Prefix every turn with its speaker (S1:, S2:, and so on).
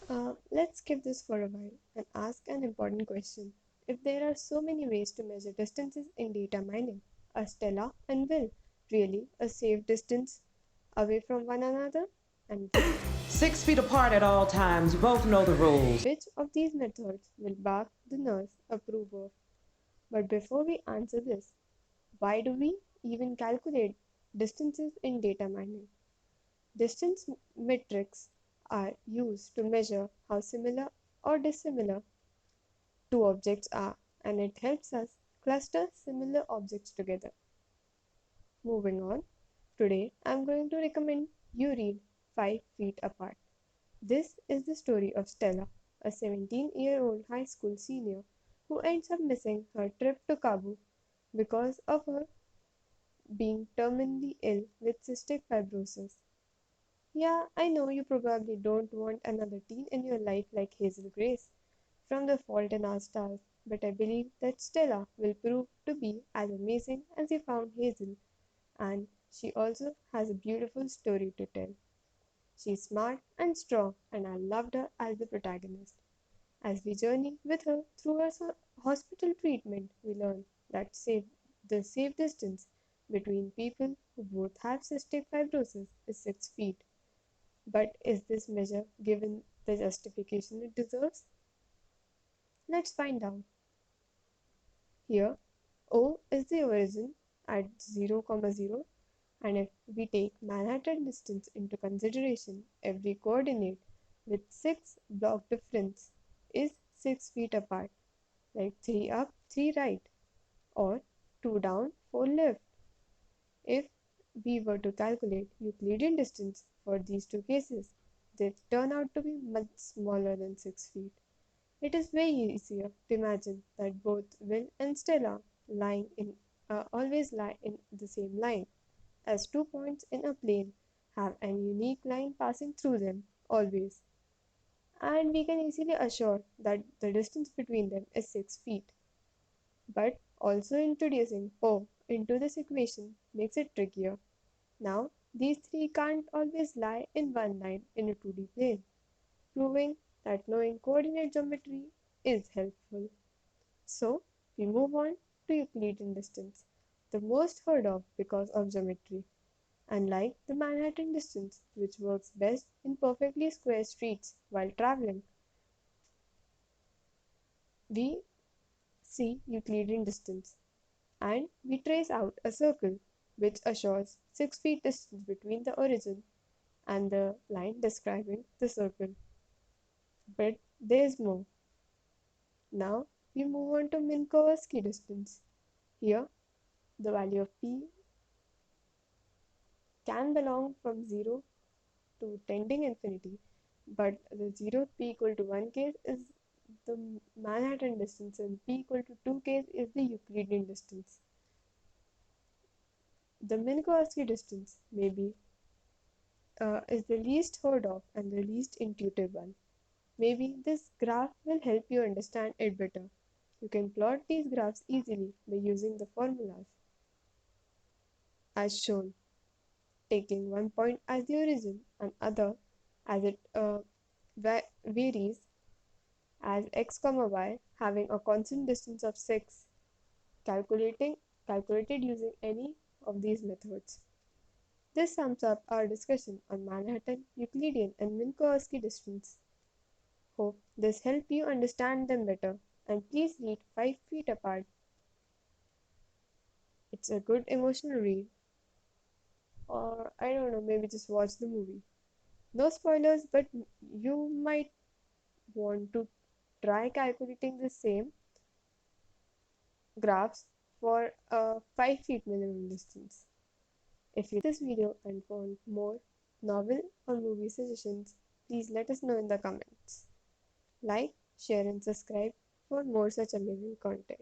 S1: Let's skip this for a while and ask an important question. If there are so many ways to measure distances in data mining, are Stella and Will really a safe distance away from one another? And
S2: 6 feet apart at all times. You both know the rules.
S1: which of these methods will Bach the nurse approve of? But before we answer this, why do we even calculate distances in data mining? Distance metrics are used to measure how similar or dissimilar two objects are, and it helps us cluster similar objects together. Moving on, today I'm going to recommend you read 5 Feet Apart. This is the story of Stella, a 17-year-old high school senior who ends up missing her trip to Cabo because of her being terminally ill with cystic fibrosis. Yeah, I know you probably don't want another teen in your life like Hazel Grace from The Fault in Our Stars, but I believe that Stella will prove to be as amazing as you found Hazel, and she also has a beautiful story to tell. She's smart and strong, and I loved her as the protagonist. As we journey with her through her hospital treatment, we learn that the safe distance between people who both have cystic fibrosis is 6 feet. But is this measure given the justification it deserves? Let's find out. Here, O is the origin at 0, 0, and if we take Manhattan distance into consideration, every coordinate with 6 block difference is 6 feet apart, like 3 up, 3 right, or 2 down, 4 left. If we were to calculate Euclidean distance for these two cases, they turn out to be much smaller than 6 feet. It is way easier to imagine that both Will and Stella always lie in the same line, as 2 points in a plane have an unique line passing through them always, and we can easily assure that the distance between them is 6 feet. But also introducing O into this equation makes it trickier. Now, these three can't always lie in one line in a 2D plane, proving that knowing coordinate geometry is helpful. So, we move on to Euclidean distance, the most heard of because of geometry. Unlike the Manhattan distance, which works best in perfectly square streets while traveling, we see Euclidean distance and we trace out a circle which assures 6 feet distance between the origin and the line describing the circle. But there's more. Now we move on to Minkowski distance. Here, the value of p can belong from 0 to tending infinity, but the 0th p equal to 1 case is the Manhattan distance and p equal to 2 case is the Euclidean distance. The Minkowski distance is the least heard of and the least intuitive one. Maybe this graph will help you understand it better. You can plot these graphs easily by using the formulas as shown, taking one point as the origin and other as it varies as x comma y having a constant distance of 6, calculating calculated using any of these methods. This sums up our discussion on Manhattan, Euclidean and Minkowski distance. Hope this helped you understand them better, and please read 5 Feet Apart. It's a good emotional read, or I don't know, maybe just watch the movie. No spoilers, but you might want to try calculating the same graphs for a 5 feet minimum distance. If you this video and want more novel or movie suggestions, please let us know in the comments. Like, share and subscribe for more such amazing content.